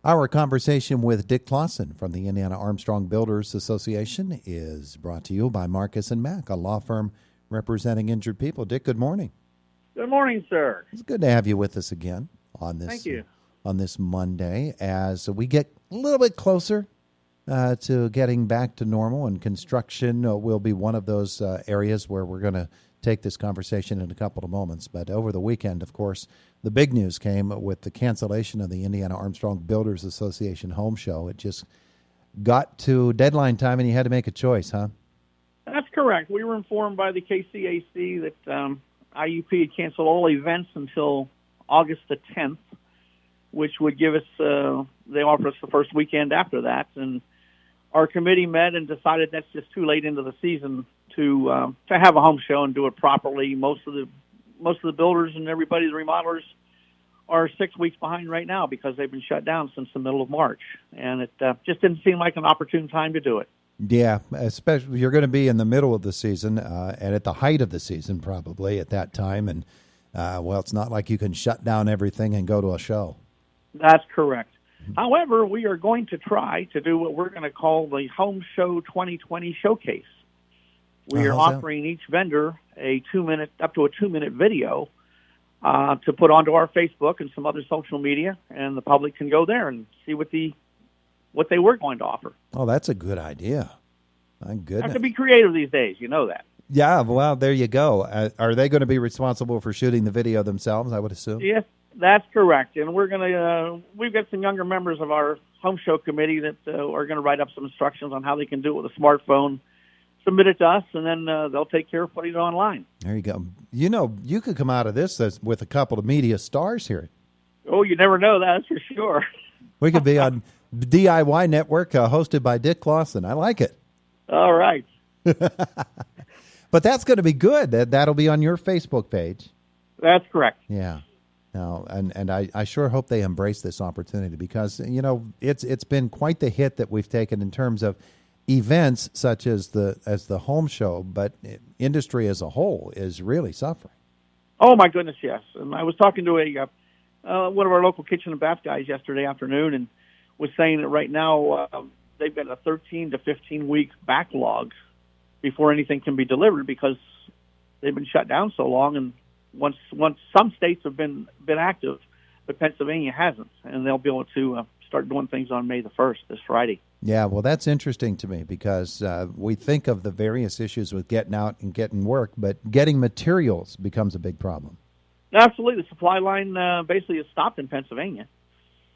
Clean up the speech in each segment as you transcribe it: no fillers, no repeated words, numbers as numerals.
Our conversation with Dick Clawson from the Indiana Armstrong Builders Association is brought to you by Marcus & Mack, a law firm representing injured people. Dick, good morning. Good morning, sir. It's good to have you with us again on this. Thank you. On this Monday as we get a little bit closer to getting back to normal, and construction will be one of those areas where we're going to take this conversation in a couple of moments. But over the weekend, of course, the big news came with the cancellation of the Indiana Armstrong Builders Association home show. It just got to deadline time, and you had to make a choice, huh? That's correct. We were informed by the KCAC that IUP had canceled all events until August the 10th, which would give us, they offered us the first weekend after that. And our committee met and decided that's just too late into the season to have a home show and do it properly. Most of the builders and everybody, the remodelers, are 6 weeks behind right now because they've been shut down since the middle of March. And it just didn't seem like an opportune time to do it. Yeah, especially you're going to be in the middle of the season and at the height of the season probably at that time. And, well, it's not like you can shut down everything and go to a show. That's correct. However, we are going to try to do what we're going to call the Home Show 2020 Showcase. We are offering each vendor up to a 2-minute video to put onto our Facebook and some other social media, and the public can go there and see what they were going to offer. Oh, that's a good idea. My goodness. Have to be creative these days, you know that. Yeah, well, there you go. Are they going to be responsible for shooting the video themselves, I would assume? Yes, that's correct. And we're going to, we've got some younger members of our home show committee that are going to write up some instructions on how they can do it with a smartphone, submit it to us, and then they'll take care of putting it online. There you go. You know, you could come out of this with a couple of media stars here. Oh, you never know, that's for sure. We could be on DIY Network, hosted by Dick Clawson. I like it. All right. But that's going to be good. That'll be on your Facebook page. That's correct. Yeah. No, and I sure hope they embrace this opportunity because, you know, it's been quite the hit that we've taken in terms of events such as the home show, but industry as a whole is really suffering. Oh, my goodness, yes. And I was talking to one of our local kitchen and bath guys yesterday afternoon and was saying that right now they've got a 13 to 15-week backlog before anything can be delivered because they've been shut down so long. And once some states have been active, but Pennsylvania hasn't, and they'll be able to start doing things on May the 1st, this Friday. Yeah, well, that's interesting to me because we think of the various issues with getting out and getting work, but getting materials becomes a big problem. Absolutely. The supply line basically has stopped in Pennsylvania.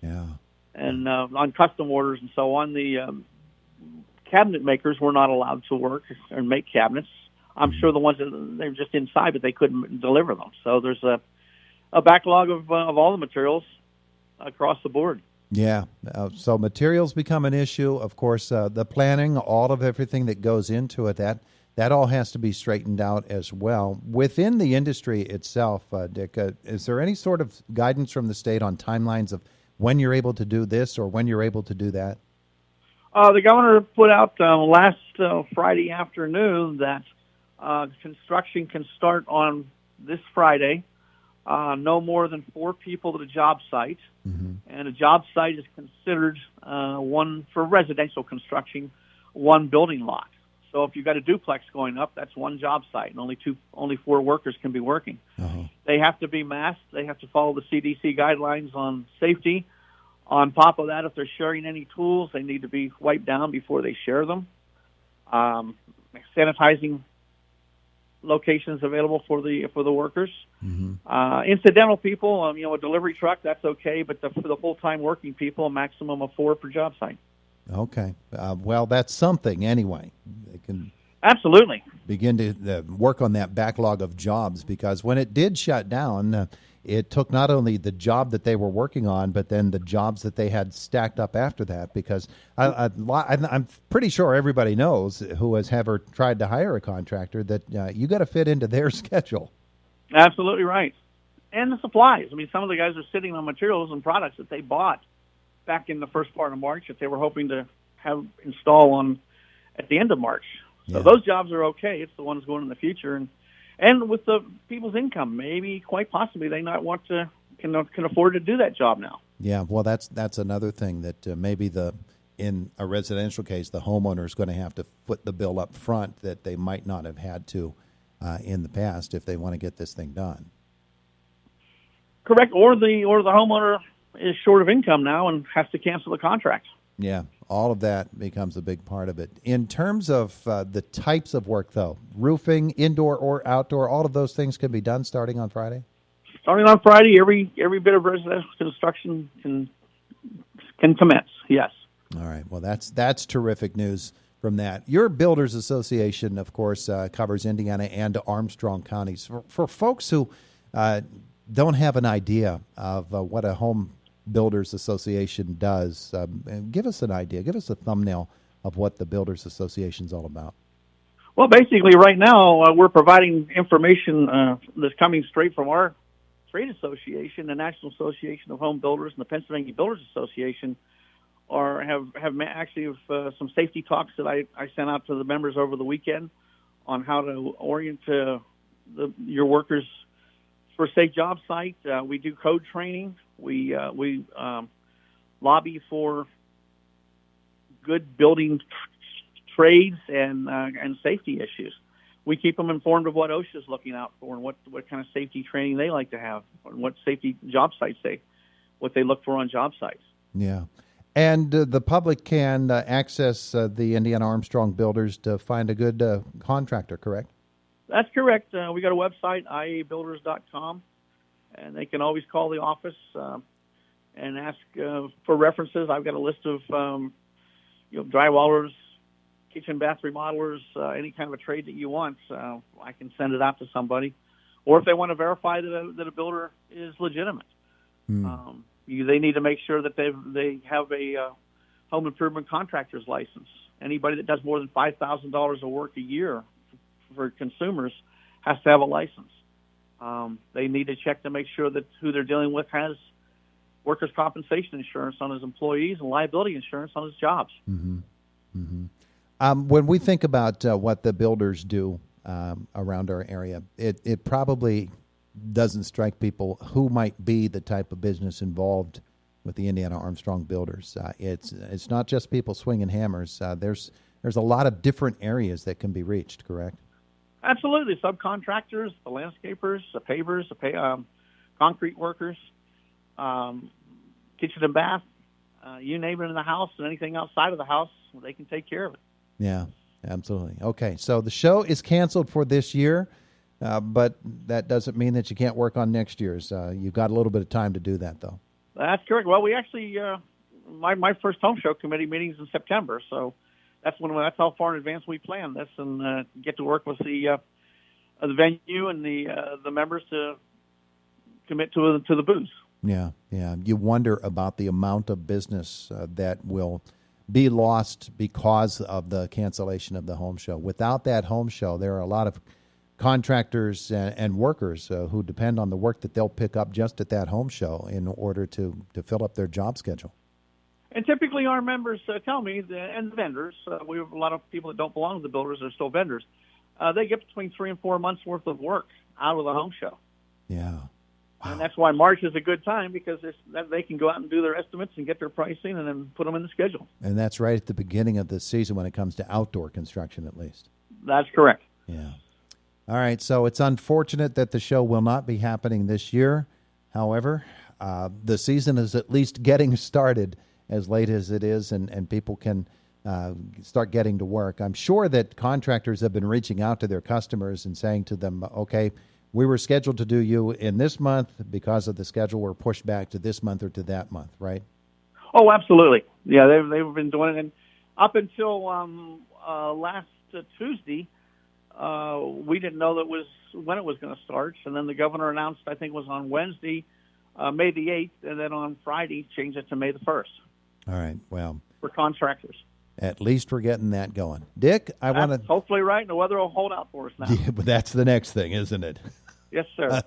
Yeah. And on custom orders and so on, the cabinet makers were not allowed to work or make cabinets. I'm sure the ones that they were just inside, but they couldn't deliver them. So there's a backlog of all the materials across the board. Yeah. So materials become an issue. Of course, the planning, all of everything that goes into it, that all has to be straightened out as well. Within the industry itself, Dick, is there any sort of guidance from the state on timelines of when you're able to do this or when you're able to do that? The governor put out last Friday afternoon that construction can start on this Friday, no more than 4 people at a job site. Mm-hmm. And a job site is considered one for residential construction, one building lot. So if you've got a duplex going up, that's one job site, and only 4 workers can be working. Uh-huh. They have to be masked. They have to follow the CDC guidelines on safety. On top of that, if they're sharing any tools, they need to be wiped down before they share them. Sanitizing locations available for the workers. Mm-hmm. Incidental people, a delivery truck, that's okay, but for the full-time working people, a maximum of 4 per job site. Okay. Well, that's something anyway. They can absolutely begin to work on that backlog of jobs because when it did shut down, it took not only the job that they were working on, but then the jobs that they had stacked up after that. Because I'm pretty sure everybody knows who has ever tried to hire a contractor that you got to fit into their schedule. Absolutely right. And the supplies. I mean, some of the guys are sitting on materials and products that they bought back in the first part of March that they were hoping to have install on at the end of March. So those jobs are okay. It's the ones going in the future. And with the people's income, maybe quite possibly they not want to can afford to do that job now. Yeah, well, that's another thing that maybe in a residential case, the homeowner is going to have to foot the bill up front that they might not have had to in the past if they want to get this thing done. Correct, or the homeowner is short of income now and has to cancel the contract. Yeah, all of that becomes a big part of it. In terms of the types of work, though, roofing, indoor or outdoor, all of those things can be done starting on Friday? Starting on Friday, every bit of residential construction can commence, yes. All right, well, that's terrific news from that. Your Builders Association, of course, covers Indiana and Armstrong counties. For folks who don't have an idea of what a home Builders Association does, give us an idea. Give us a thumbnail of what the Builders Association is all about. Well, basically, right now, we're providing information that's coming straight from our trade association, the National Association of Home Builders, and the Pennsylvania Builders Association have some safety talks that I sent out to the members over the weekend on how to orient your workers for a safe job site. We do code training. We lobby for good building trades and safety issues. We keep them informed of what OSHA is looking out for and what kind of safety training they like to have, and what safety job sites what they look for on job sites. Yeah. And the public can access the Indiana Armstrong Builders to find a good contractor, correct? That's correct. We got a website, iabuilders.com, and they can always call the office and ask for references. I've got a list of drywallers, kitchen bath remodelers, any kind of a trade that you want. I can send it out to somebody, or if they want to verify that a builder is legitimate. They need to make sure that they have a home improvement contractor's license. Anybody that does more than $5,000 of work a year for consumers has to have a license. They need to check to make sure that who they're dealing with has workers' compensation insurance on his employees and liability insurance on his jobs. Mm-hmm. Mm-hmm. When we think about what the builders do around our area, it probably doesn't strike people who might be the type of business involved with the Indiana Armstrong Builders. It's not just people swinging hammers. There's a lot of different areas that can be reached, correct? Absolutely. Subcontractors, the landscapers, the pavers, the concrete workers, kitchen and bath, you name it in the house and anything outside of the house, they can take care of it. Yeah, absolutely. Okay, so the show is canceled for this year. But that doesn't mean that you can't work on next year's. You've got a little bit of time to do that, though. That's correct. Well, we actually, my first home show committee meeting is in September, so that's how far in advance we plan this and get to work with the venue and the members to commit to the booths. Yeah. You wonder about the amount of business that will be lost because of the cancellation of the home show. Without that home show, there are a lot of contractors and workers who depend on the work that they'll pick up just at that home show in order to fill up their job schedule. And typically our members tell me, and the vendors, we have a lot of people that don't belong to the builders, they're still vendors, they get between 3 and 4 months worth of work out of the home show. Yeah. Wow. And that's why March is a good time, because they can go out and do their estimates and get their pricing and then put them in the schedule. And that's right at the beginning of the season when it comes to outdoor construction, at least. That's correct. Yeah. All right, so it's unfortunate that the show will not be happening this year. However, the season is at least getting started, as late as it is, and people can start getting to work. I'm sure that contractors have been reaching out to their customers and saying to them, okay, we were scheduled to do you in this month. Because of the schedule, we're pushed back to this month or to that month, right? Oh, absolutely. Yeah, they've been doing it. And up until last Tuesday, we didn't know when it was going to start, and then the governor announced, I think it was on Wednesday, May the 8th, and then on Friday changed it to May the 1st. All right, well. For contractors. At least we're getting that going. Dick, I want to... Hopefully right, and the weather will hold out for us now. Yeah, but that's the next thing, isn't it? Yes, sir.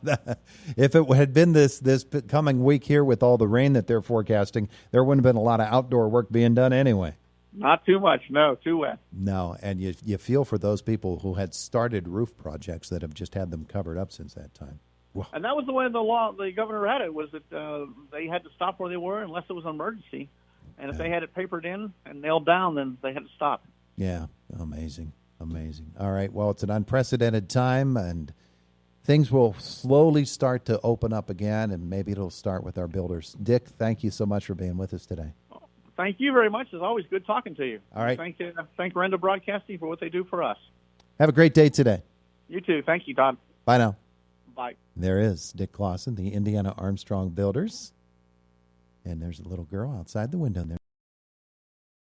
If it had been this coming week here with all the rain that they're forecasting, there wouldn't have been a lot of outdoor work being done anyway. Not too much, no, too wet. No, and you feel for those people who had started roof projects that have just had them covered up since that time. Well, And that was the way the governor had it, was that they had to stop where they were unless it was an emergency. And if they had it papered in and nailed down, then they had to stop. yeah, amazing. All right, well, it's an unprecedented time, and things will slowly start to open up again, and maybe it'll start with our builders. Dick, thank you so much for being with us today. Thank you very much. It's always good talking to you. All right. Thank Renda Broadcasting for what they do for us. Have a great day today. You too. Thank you, Todd. Bye now. Bye. There is Dick Clawson, the Indiana Armstrong Builders. And there's a little girl outside the window there.